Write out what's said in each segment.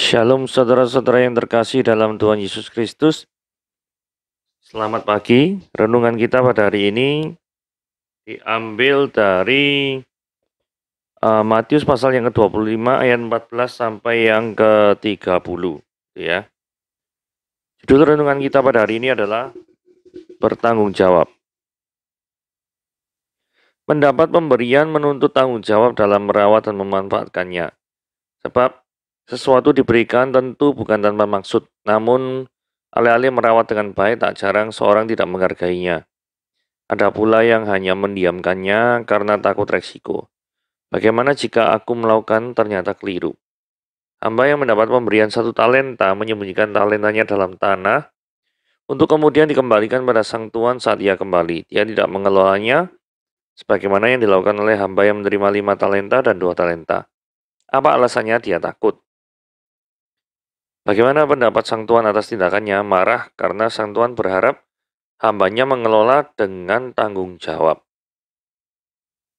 Shalom saudara-saudara yang terkasih dalam Tuhan Yesus Kristus. Selamat pagi. Renungan kita pada hari ini diambil dari Matius pasal yang ke-25 ayat 14 sampai yang ke-30 ya. Judul renungan kita pada hari ini adalah bertanggung jawab. Mendapat pemberian menuntut tanggung jawab dalam merawat dan memanfaatkannya. Sebab sesuatu diberikan tentu bukan tanpa maksud, namun alih-alih merawat dengan baik, tak jarang seorang tidak menghargainya. Ada pula yang hanya mendiamkannya karena takut resiko. Bagaimana jika aku melakukan ternyata keliru? Hamba yang mendapat pemberian 1 talenta menyembunyikan talentanya dalam tanah untuk kemudian dikembalikan pada sang tuan saat ia kembali. Dia tidak mengelolanya sebagaimana yang dilakukan oleh hamba yang menerima 5 talenta dan 2 talenta. Apa alasannya? Dia takut. Bagaimana pendapat sang tuan atas tindakannya? Marah karena sang tuan berharap hambanya mengelola dengan tanggung jawab.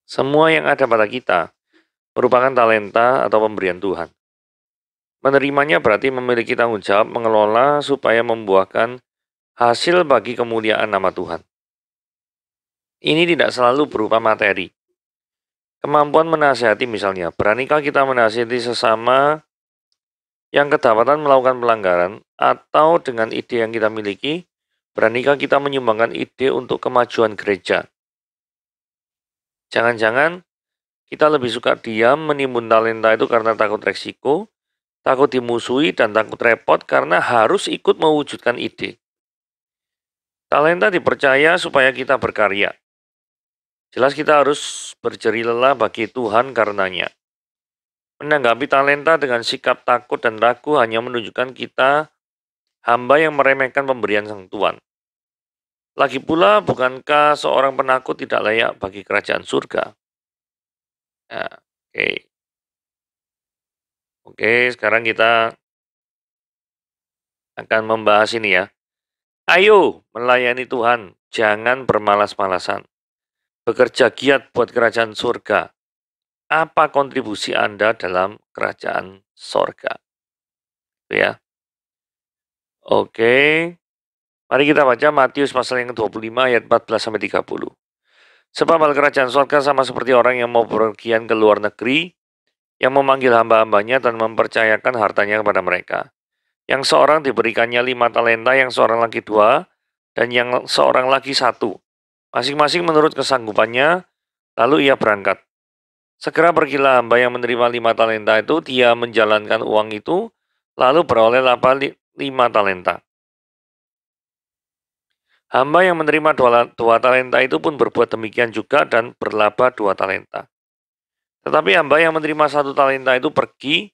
Semua yang ada pada kita merupakan talenta atau pemberian Tuhan. Menerimanya berarti memiliki tanggung jawab mengelola supaya membuahkan hasil bagi kemuliaan nama Tuhan. Ini tidak selalu berupa materi. Kemampuan menasihati misalnya, beranikah kita menasihati sesama yang kedapatan melakukan pelanggaran, atau dengan ide yang kita miliki, beranikah kita menyumbangkan ide untuk kemajuan gereja? Jangan-jangan kita lebih suka diam menimbun talenta itu karena takut resiko, takut dimusuhi, dan takut repot karena harus ikut mewujudkan ide. Talenta dipercaya supaya kita berkarya. Jelas kita harus berjeri lelah bagi Tuhan karenanya. Menanggapi talenta dengan sikap takut dan ragu hanya menunjukkan kita hamba yang meremehkan pemberian sang Tuhan. Lagi pula, bukankah seorang penakut tidak layak bagi kerajaan surga? Nah, Oke, sekarang kita akan membahas ini ya. Ayo melayani Tuhan, jangan bermalas-malasan. Bekerja giat buat kerajaan surga. Apa kontribusi Anda dalam kerajaan surga? Ya. Oke. Mari kita baca Matius pasal yang ke-25 ayat 14 sampai 30. Sebab hal kerajaan surga sama seperti orang yang mau berpergian ke luar negeri, yang memanggil hamba-hambanya dan mempercayakan hartanya kepada mereka. Yang seorang diberikannya 5 talenta, yang seorang lagi 2, dan yang seorang lagi 1. Masing-masing menurut kesanggupannya, lalu ia berangkat. Segera pergilah hamba yang menerima 5 talenta itu, dia menjalankan uang itu, lalu beroleh laba 5 talenta. Hamba yang menerima 2 talenta itu pun berbuat demikian juga dan berlaba 2 talenta. Tetapi hamba yang menerima 1 talenta itu pergi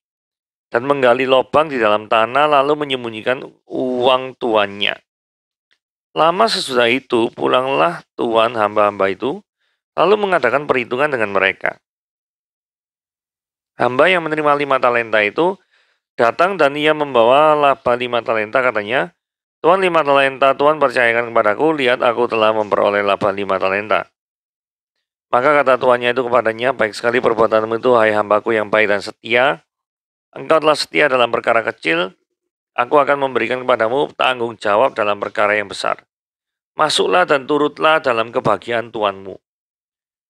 dan menggali lubang di dalam tanah lalu menyembunyikan uang tuannya. Lama sesudah itu pulanglah tuan hamba-hamba itu lalu mengadakan perhitungan dengan mereka. Hamba yang menerima 5 talenta itu datang dan ia membawa laba 5 talenta, katanya, Tuan, 5 talenta Tuan percayakan kepadaku, lihat aku telah memperoleh laba 5 talenta. Maka kata tuannya itu kepadanya, baik sekali perbuatanmu itu, hai hambaku yang baik dan setia. Engkau telah setia dalam perkara kecil, aku akan memberikan kepadamu tanggung jawab dalam perkara yang besar. Masuklah dan turutlah dalam kebahagiaan tuanmu.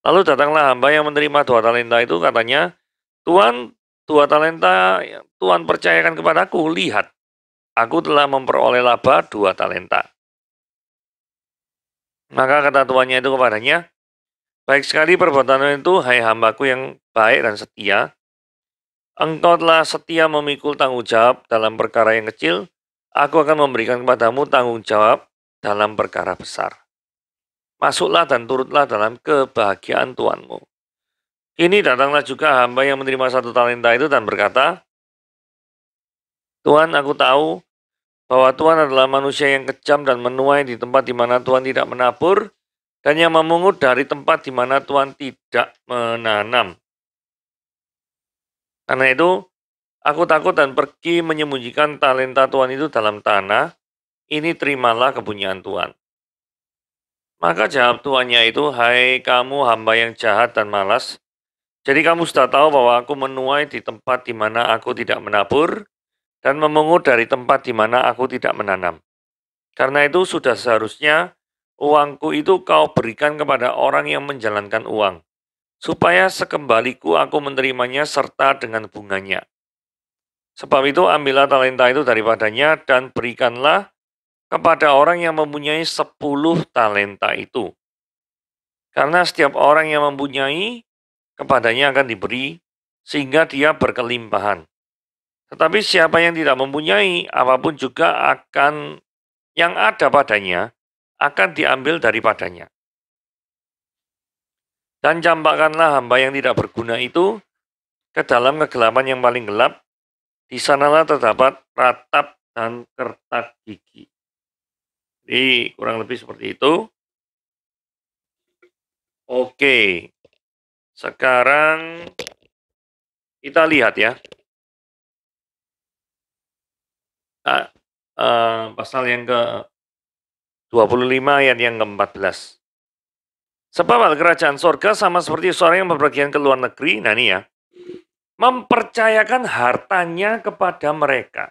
Lalu datanglah hamba yang menerima 2 talenta itu, katanya, Tuan, 2 talenta Tuan percayakan kepadaku, lihat, aku telah memperoleh laba 2 talenta. Maka kata tuannya itu kepadanya, baik sekali perbuatanmu itu, hai hambaku yang baik dan setia. Engkau telah setia memikul tanggung jawab dalam perkara yang kecil, aku akan memberikan kepadamu tanggung jawab dalam perkara besar. Masuklah dan turutlah dalam kebahagiaan tuanmu. Kini datanglah juga hamba yang menerima 1 talenta itu dan berkata, Tuhan, aku tahu bahwa Tuhan adalah manusia yang kejam dan menuai di tempat di mana Tuhan tidak menabur, dan yang memungut dari tempat di mana Tuhan tidak menanam. Karena itu, aku takut dan pergi menyembunyikan talenta Tuhan itu dalam tanah, ini terimalah kepunyaan Tuhan. Maka jawab tuannya itu, hai kamu hamba yang jahat dan malas, jadi kamu sudah tahu bahwa aku menuai di tempat di mana aku tidak menabur, dan memungut dari tempat di mana aku tidak menanam. Karena itu sudah seharusnya uangku itu kau berikan kepada orang yang menjalankan uang, supaya sekembaliku aku menerimanya serta dengan bunganya. Sebab itu ambillah talenta itu daripadanya dan berikanlah kepada orang yang mempunyai 10 talenta itu. Karena setiap orang yang mempunyai, kepadanya akan diberi, sehingga dia berkelimpahan. Tetapi siapa yang tidak mempunyai, apapun juga akan yang ada padanya, akan diambil daripadanya. Dan campakkanlah hamba yang tidak berguna itu ke dalam kegelapan yang paling gelap, di sanalah terdapat ratap dan kertak gigi. Jadi kurang lebih seperti itu. Oke, sekarang kita lihat ya. Pasal yang ke-25 ayat yang ke-14. Sebab hal kerajaan sorga sama seperti seorang yang berpergian ke luar negeri, nah ini ya, mempercayakan hartanya kepada mereka.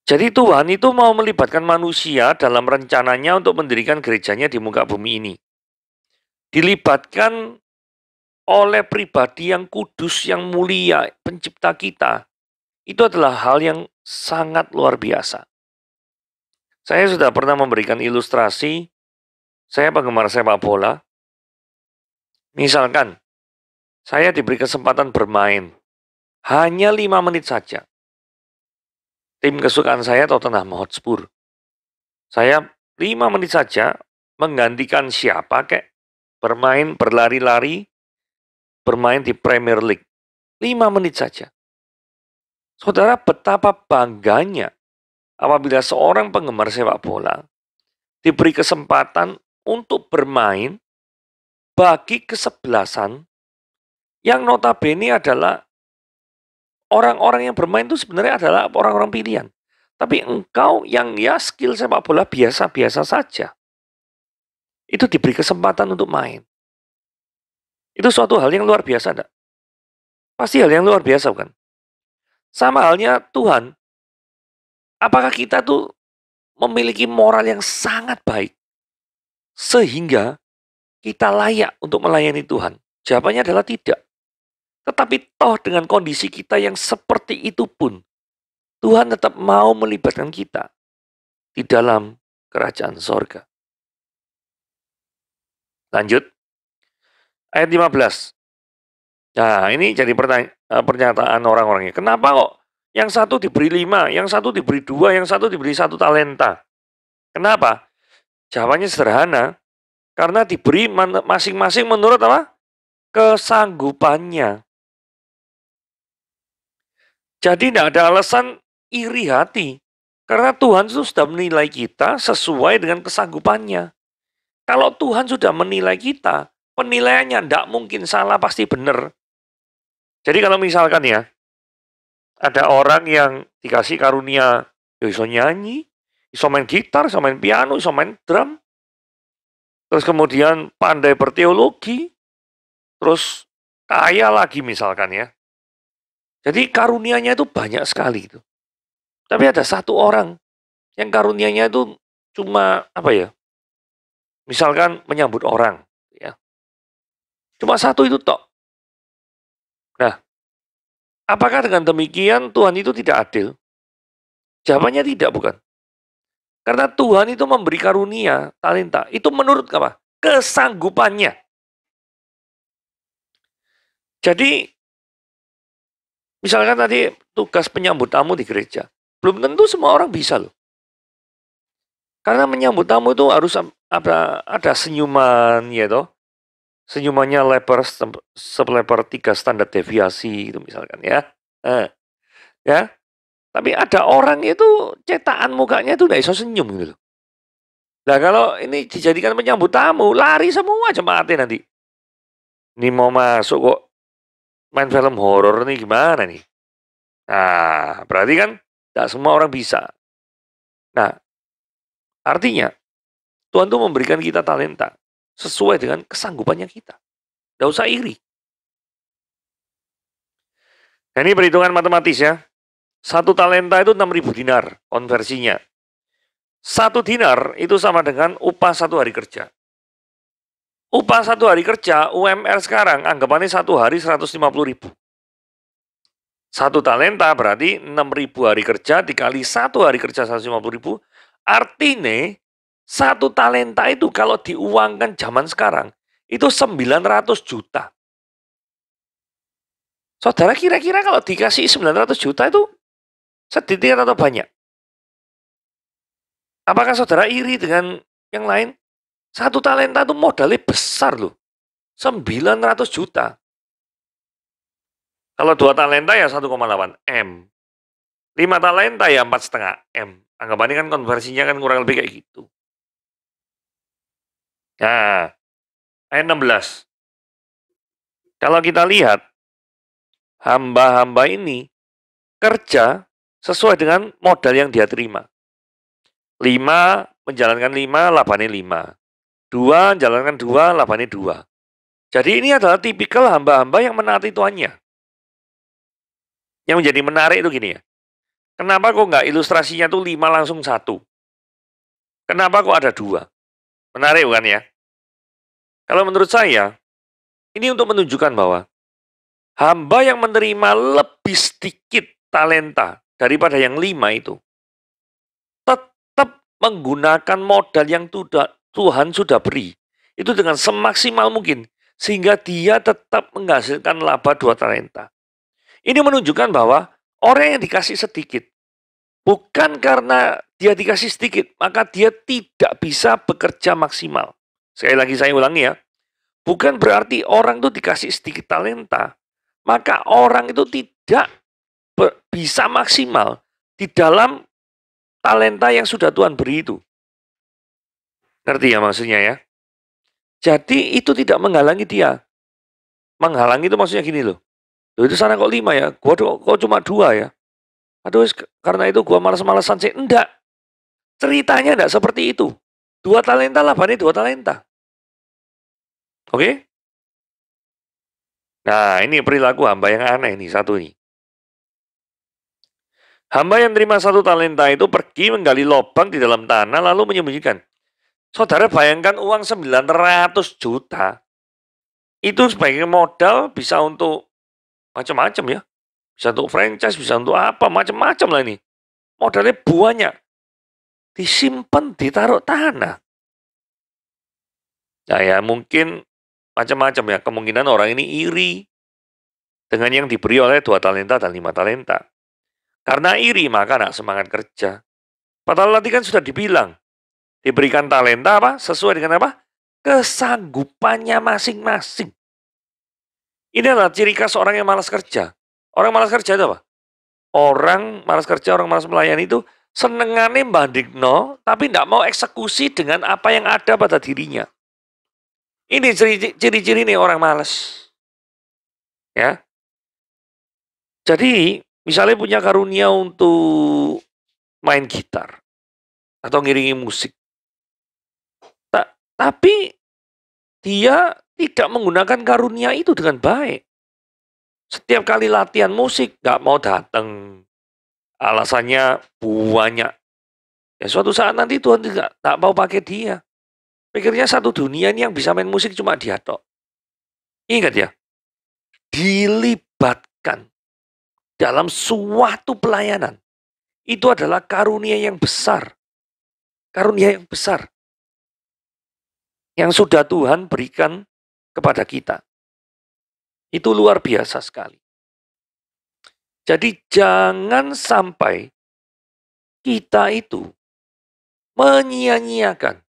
Jadi Tuhan itu mau melibatkan manusia dalam rencananya untuk mendirikan gerejanya di muka bumi ini. Dilibatkan oleh pribadi yang kudus, yang mulia, pencipta kita. Itu adalah hal yang sangat luar biasa. Saya sudah pernah memberikan ilustrasi, saya penggemar sepak bola. Misalkan, saya diberi kesempatan bermain, hanya 5 menit saja. Tim kesukaan saya Tottenham Hotspur. Saya 5 menit saja menggantikan siapa kek, bermain, berlari-lari, bermain di Premier League. 5 menit saja. Saudara, betapa bangganya apabila seorang penggemar sepak bola diberi kesempatan untuk bermain bagi kesebelasan yang notabene adalah orang-orang yang bermain itu sebenarnya adalah orang-orang pilihan. Tapi engkau yang ya skill sepak bola biasa-biasa saja, itu diberi kesempatan untuk main. Itu suatu hal yang luar biasa, enggak? Pasti hal yang luar biasa, bukan? Sama halnya Tuhan. Apakah kita tuh memiliki moral yang sangat baik sehingga kita layak untuk melayani Tuhan? Jawabannya adalah tidak. Tetapi toh dengan kondisi kita yang seperti itu pun, Tuhan tetap mau melibatkan kita di dalam kerajaan sorga. Lanjut. Ayat 15. Nah, ini jadi pernyataan orang-orangnya. Kenapa kok yang satu diberi 5, yang satu diberi 2, yang satu diberi 1 talenta? Kenapa? Jawabannya sederhana. Karena diberi masing-masing menurut apa? Kesanggupannya. Jadi tidak ada alasan iri hati. Karena Tuhan sudah menilai kita sesuai dengan kesanggupannya. Kalau Tuhan sudah menilai kita, penilaiannya tidak mungkin salah, pasti benar. Jadi kalau misalkan ya, ada orang yang dikasih karunia, ya iso nyanyi, iso main gitar, iso main piano, iso main drum, terus kemudian pandai berteologi, terus kaya lagi misalkan ya. Jadi karunianya itu banyak sekali itu. Tapi ada satu orang yang karunianya itu cuma apa ya? Misalkan menyambut orang, ya. Cuma satu itu tok. Nah, apakah dengan demikian Tuhan itu tidak adil? Jawabannya tidak, bukan. Karena Tuhan itu memberi karunia, talenta. Itu menurut apa? Kesanggupannya. Jadi, misalkan tadi tugas penyambut tamu di gereja. Belum tentu semua orang bisa loh. Karena menyambut tamu itu harus ada senyuman, ya toh. Senyumannya lebar selebar 3 standar deviasi gitu misalkan ya. Ya. Tapi ada orang itu cetakan mukanya itu tidak bisa senyum gitu loh. Nah kalau ini dijadikan penyambut tamu, lari semua jemaatnya nanti. Ini mau masuk kok main film horor nih gimana nih? Nah, berarti kan tidak semua orang bisa. Nah, artinya Tuhan tuh memberikan kita talenta sesuai dengan kesanggupannya kita. Tidak usah iri. Nah, ini perhitungan matematis ya. 1 talenta itu 6.000 dinar konversinya. 1 dinar itu sama dengan upah 1 hari kerja. Upah 1 hari kerja UMR sekarang anggapannya 1 hari 150.000. 1 talenta berarti 6.000 hari kerja dikali 1 hari kerja 150.000. Artinya 1 talenta itu kalau diuangkan zaman sekarang itu 900 juta. Saudara kira-kira kalau dikasih 900 juta itu sedikit atau banyak? Apakah saudara iri dengan yang lain? 1 talenta itu modalnya besar loh. 900 juta. Kalau 2 talenta ya 1,8 M. 5 talenta ya 4,5 M. Anggapannya kan konversinya kan kurang lebih kayak gitu. Nah, ayat 16. Kalau kita lihat, hamba-hamba ini kerja sesuai dengan modal yang dia terima. 5 menjalankan 5, labannya 5. 2 menjalankan 2, labannya 2. Jadi ini adalah tipikal hamba-hamba yang menaati tuannya. Yang menjadi menarik itu gini ya. Kenapa kok nggak ilustrasinya tuh 5 langsung 1? Kenapa kok ada 2? Menarik bukan ya? Kalau menurut saya, ini untuk menunjukkan bahwa hamba yang menerima lebih sedikit talenta daripada yang 5 itu, tetap menggunakan modal yang Tuhan sudah beri. Itu dengan semaksimal mungkin. Sehingga dia tetap menghasilkan laba 2 talenta. Ini menunjukkan bahwa orang yang dikasih sedikit, bukan karena dia dikasih sedikit, maka dia tidak bisa bekerja maksimal. Sekali lagi saya ulangi ya. Bukan berarti orang itu dikasih sedikit talenta, maka orang itu tidak bisa maksimal di dalam talenta yang sudah Tuhan beri itu. Ngerti ya maksudnya ya? Jadi itu tidak menghalangi dia. Menghalangi itu maksudnya gini loh. Loh itu sana kok 5 ya, gua kok cuma 2 ya. Aduh, karena itu gua malas-malasan sih. Enggak. Ceritanya enggak seperti itu. 2 talenta labannya 2 talenta. Oke? Nah, ini perilaku hamba yang aneh nih, satu nih. Hamba yang terima 1 talenta itu pergi menggali lubang di dalam tanah lalu menyembunyikan. Saudara bayangkan uang 900 juta. Itu sebagai modal bisa untuk macam-macam ya. Bisa untuk franchise, bisa untuk apa, macam-macam lah ini. Modalnya banyak. Disimpan, ditaruh tanah. Nah ya mungkin macam-macam ya. Kemungkinan orang ini iri dengan yang diberi oleh 2 talenta dan 5 talenta. Karena iri maka nak semangat kerja. Padahal tadi kan sudah dibilang. Diberikan talenta apa? Sesuai dengan apa? Kesanggupannya masing-masing. Ini adalah ciri khas orang yang malas kerja. Orang malas kerja itu apa? Orang malas kerja, orang malas melayani itu senengannya bandingno, tapi tidak mau eksekusi dengan apa yang ada pada dirinya. Ini ciri-ciri nih orang malas. Ya. Jadi, misalnya punya karunia untuk main gitar atau ngiringi musik. Tapi dia tidak menggunakan karunia itu dengan baik. Setiap kali latihan musik nggak mau datang. Alasannya banyak. Ya suatu saat nanti Tuhan tidak mau pakai dia. Pikirnya satu dunia ini yang bisa main musik cuma dia tok. Ingat ya, dilibatkan dalam suatu pelayanan. Itu adalah karunia yang besar. Karunia yang besar. Yang sudah Tuhan berikan kepada kita. Itu luar biasa sekali. Jadi jangan sampai kita itu menyia-nyiakan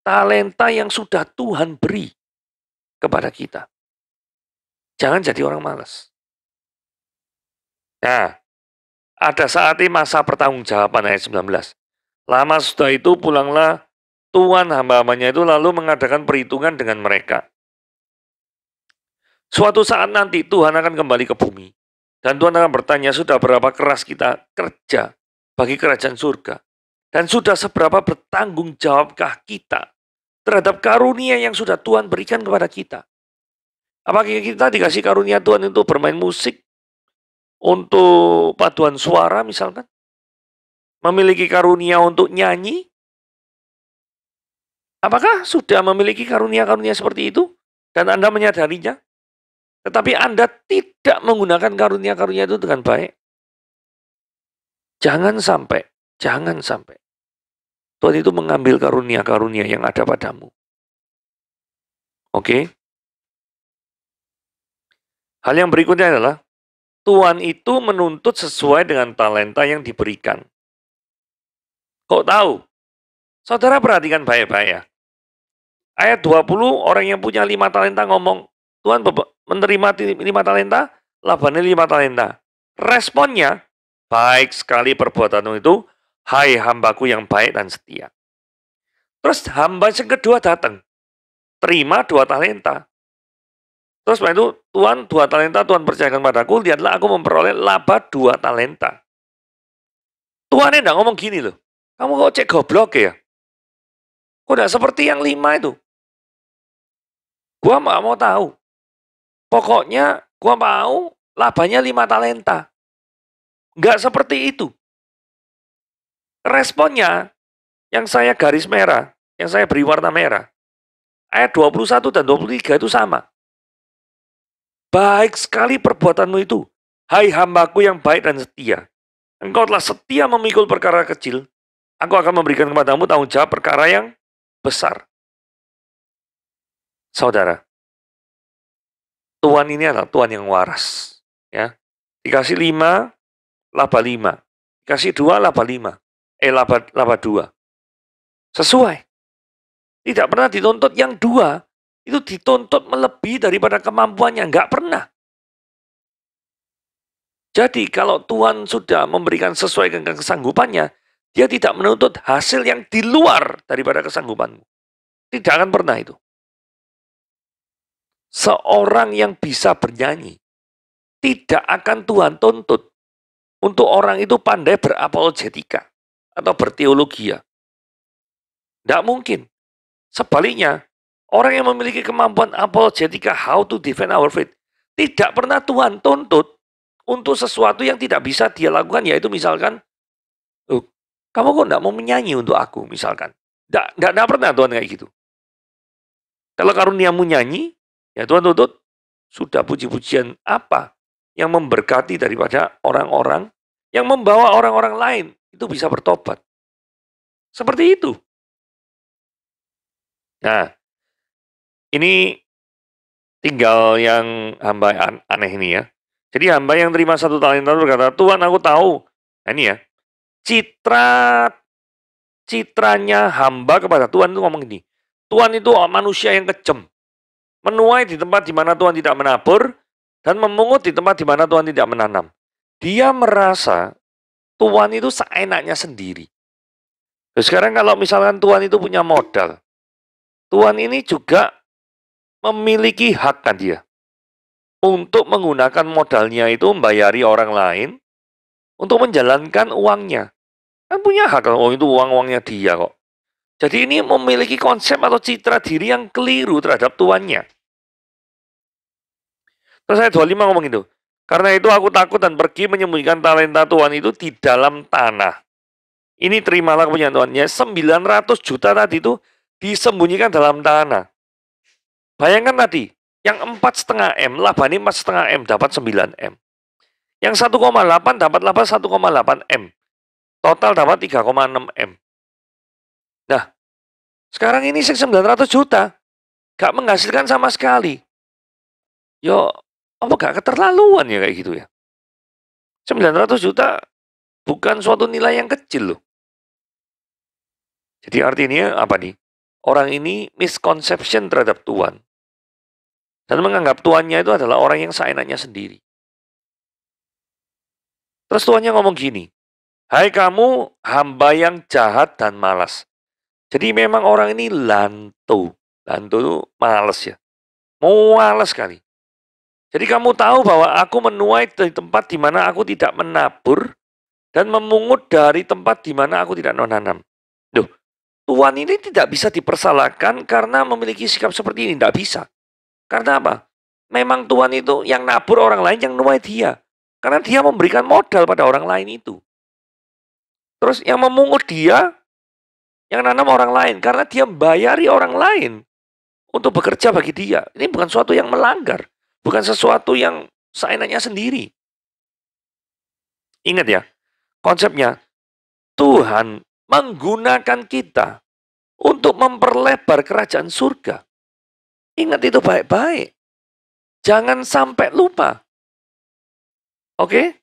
talenta yang sudah Tuhan beri kepada kita. Jangan jadi orang malas. Nah, ada saatnya masa pertanggungjawaban ayat 19. Lama sudah itu pulanglah Tuhan hamba-hambanya itu lalu mengadakan perhitungan dengan mereka. Suatu saat nanti Tuhan akan kembali ke bumi. Dan Tuhan akan bertanya, sudah berapa keras kita kerja bagi kerajaan surga? Dan sudah seberapa bertanggung jawabkah kita terhadap karunia yang sudah Tuhan berikan kepada kita? Apakah kita dikasih karunia Tuhan untuk bermain musik? untuk paduan suara misalkan, memiliki karunia untuk nyanyi. Apakah sudah memiliki karunia-karunia seperti itu dan Anda menyadarinya? Tetapi Anda tidak menggunakan karunia-karunia itu dengan baik. Jangan sampai Tuhan itu mengambil karunia-karunia yang ada padamu. Oke? Hal yang berikutnya adalah Tuhan itu menuntut sesuai dengan talenta yang diberikan. Kok tahu? Saudara perhatikan baik-baik ya. Ayat 20, orang yang punya 5 talenta ngomong, Tuhan menerima 5 talenta, Labannya 5 talenta. Responnya, baik sekali perbuatanmu itu, hai hambaku yang baik dan setia. Terus hamba yang kedua datang, terima 2 talenta. Terus setelah itu, Tuhan 2 talenta, Tuhan percayakan padaku, lihatlah aku memperoleh laba 2 talenta. Tuhannya enggak ngomong gini loh, kamu kok cek goblok ya? Kok enggak seperti yang 5 itu? Gua nggak mau tahu. Pokoknya gua mau labanya 5 talenta. Nggak seperti itu. Responnya yang saya garis merah, yang saya beri warna merah. Ayat 21 dan 23 itu sama. Baik sekali perbuatanmu itu, hai hambaku yang baik dan setia. Engkau telah setia memikul perkara kecil, aku akan memberikan kepadamu tanggung jawab perkara yang besar. Saudara, Tuhan ini adalah Tuhan yang waras. Ya. Dikasih 5, laba 5. Dikasih 2, laba 5. Laba 2. Sesuai. Tidak pernah dituntut yang 2. Itu dituntut melebihi daripada kemampuannya. Enggak pernah. Jadi kalau Tuhan sudah memberikan sesuai dengan kesanggupannya, dia tidak menuntut hasil yang di luar daripada kesanggupanmu. Tidak akan pernah itu. Seorang yang bisa bernyanyi, tidak akan Tuhan tuntut untuk orang itu pandai berapologetika atau berteologia. Tidak mungkin. Sebaliknya, orang yang memiliki kemampuan apologetika, how to defend our faith, tidak pernah Tuhan tuntut untuk sesuatu yang tidak bisa dia lakukan, yaitu misalkan, kamu kok tidak mau menyanyi untuk aku, misalkan. Tidak pernah Tuhan kayak gitu. Kalau karuniamu nyanyi, ya Tuhan tuntut, sudah puji-pujian apa yang memberkati daripada orang-orang yang membawa orang-orang lain itu bisa bertobat. Seperti itu. Nah, ini tinggal yang hamba aneh ini ya. Jadi hamba yang terima 1 talenta itu berkata, Tuhan aku tahu. Nah ini ya, citranya hamba kepada Tuhan itu ngomong gini, Tuhan itu manusia yang kejam. Menuai di tempat di mana Tuhan tidak menabur, dan memungut di tempat di mana Tuhan tidak menanam. Dia merasa Tuhan itu seenaknya sendiri. Terus sekarang kalau misalkan Tuhan itu punya modal, Tuhan ini juga memiliki hak kan dia untuk menggunakan modalnya itu membayari orang lain untuk menjalankan uangnya. Kan punya hak, oh itu uang-uangnya dia kok. Jadi ini memiliki konsep atau citra diri yang keliru terhadap tuannya. Terus ayat 25 ngomong itu. Karena itu aku takut dan pergi menyembunyikan talenta Tuhan itu di dalam tanah. Ini terimalah kepunyaan Tuhannya. 900 juta tadi itu disembunyikan dalam tanah. Bayangkan tadi, yang 4,5 M, labani 4,5 M, dapat 9 M. Yang 1,8 dapat laba 1,8 M. Total dapat 3,6 M. Nah, sekarang ini 900 juta, gak menghasilkan sama sekali. Yo, apa gak keterlaluan ya kayak gitu ya? 900 juta bukan suatu nilai yang kecil loh. Jadi artinya apa nih? Orang ini misconception terhadap Tuhan. Dan menganggap Tuannya itu adalah orang yang seenaknya sendiri. Terus Tuannya ngomong gini, hai kamu hamba yang jahat dan malas. Jadi memang orang ini lanto. Lanto itu malas ya. Malas sekali. Jadi kamu tahu bahwa aku menuai dari tempat di mana aku tidak menabur dan memungut dari tempat di mana aku tidak menanam. Duh, Tuhan ini tidak bisa dipersalahkan karena memiliki sikap seperti ini. Tidak bisa. Karena apa? Memang Tuhan itu yang nabur orang lain, yang nuai dia. Karena dia memberikan modal pada orang lain itu. Terus yang memungut dia, yang nanam orang lain. Karena dia membayari orang lain untuk bekerja bagi dia. Ini bukan sesuatu yang melanggar. Bukan sesuatu yang seenaknya sendiri. Ingat ya, konsepnya Tuhan menggunakan kita untuk memperlebar kerajaan surga. Ingat itu baik-baik. Jangan sampai lupa. Oke?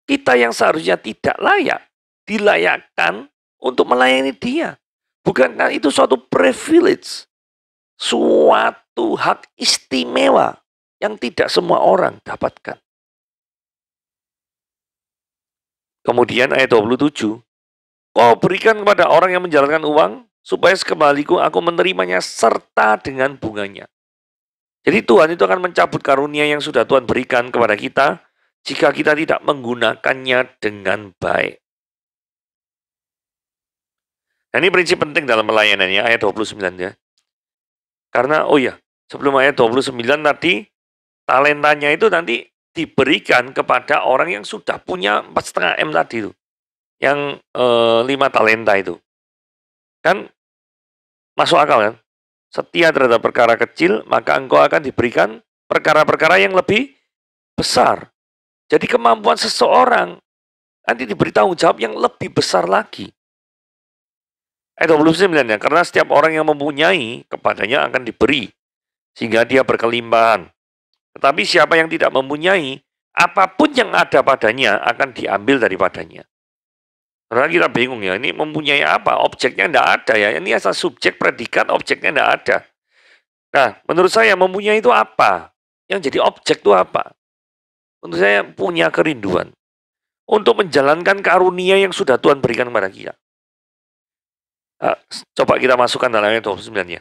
Kita yang seharusnya tidak layak, dilayakkan untuk melayani dia. Bukankah itu suatu privilege? Suatu hak istimewa yang tidak semua orang dapatkan. Kemudian ayat 27. Kau berikan kepada orang yang menjalankan uang, supaya sekembaliku aku menerimanya serta dengan bunganya. Jadi Tuhan itu akan mencabut karunia yang sudah Tuhan berikan kepada kita, jika kita tidak menggunakannya dengan baik. Nah, ini prinsip penting dalam pelayanannya, ayat 29 ya. Karena, sebelum ayat 29 tadi, talentanya itu nanti diberikan kepada orang yang sudah punya 4,5 M tadi itu. Yang 5 talenta itu. Kan masuk akal kan? Setia terhadap perkara kecil, maka engkau akan diberikan perkara-perkara yang lebih besar. Jadi kemampuan seseorang nanti diberi tanggung jawab yang lebih besar lagi. Ayat 29 ya, karena setiap orang yang mempunyai, kepadanya akan diberi, sehingga dia berkelimpahan. Tetapi siapa yang tidak mempunyai, apapun yang ada padanya akan diambil daripadanya. Karena kita bingung ya, ini mempunyai apa? Objeknya tidak ada ya. Ini asal subjek, predikat, objeknya tidak ada. Nah, menurut saya mempunyai itu apa? Yang jadi objek itu apa? Menurut saya punya kerinduan untuk menjalankan karunia yang sudah Tuhan berikan kepada kita. Nah, coba kita masukkan dalam ayat 29 ya.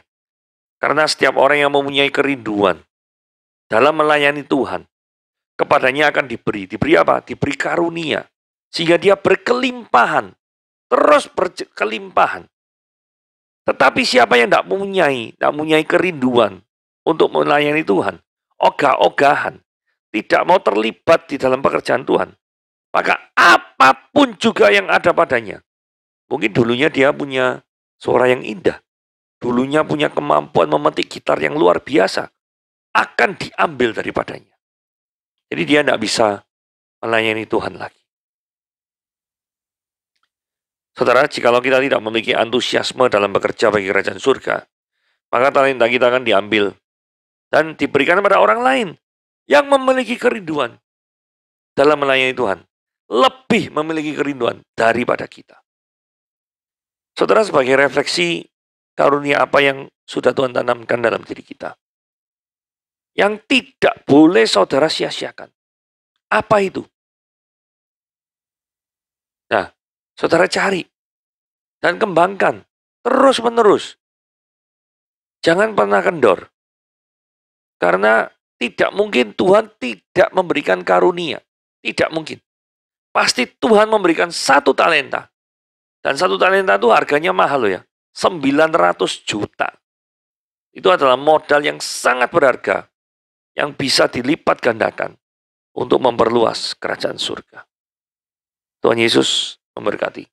Karena setiap orang yang mempunyai kerinduan dalam melayani Tuhan, kepadanya akan diberi. Diberi apa? Diberi karunia. Sehingga dia berkelimpahan. Terus berkelimpahan. Tetapi siapa yang tidak mempunyai kerinduan untuk melayani Tuhan, ogah-ogahan, tidak mau terlibat di dalam pekerjaan Tuhan, maka apapun juga yang ada padanya. Mungkin dulunya dia punya suara yang indah. Dulunya punya kemampuan memetik gitar yang luar biasa. Akan diambil daripadanya. Jadi dia tidak bisa melayani Tuhan lagi. Saudara, jikalau kita tidak memiliki antusiasme dalam bekerja bagi kerajaan surga, maka talenta kita akan diambil dan diberikan kepada orang lain yang memiliki kerinduan dalam melayani Tuhan. Lebih memiliki kerinduan daripada kita. Saudara, sebagai refleksi karunia apa yang sudah Tuhan tanamkan dalam diri kita, yang tidak boleh saudara sia-siakan. Apa itu? Nah, saudara cari dan kembangkan terus-menerus. Jangan pernah kendor. Karena tidak mungkin Tuhan tidak memberikan karunia. Tidak mungkin. Pasti Tuhan memberikan 1 talenta. Dan 1 talenta itu harganya mahal loh ya. 900 juta. Itu adalah modal yang sangat berharga. Yang bisa dilipat gandakan untuk memperluas kerajaan surga. Tuhan Yesus memberkati.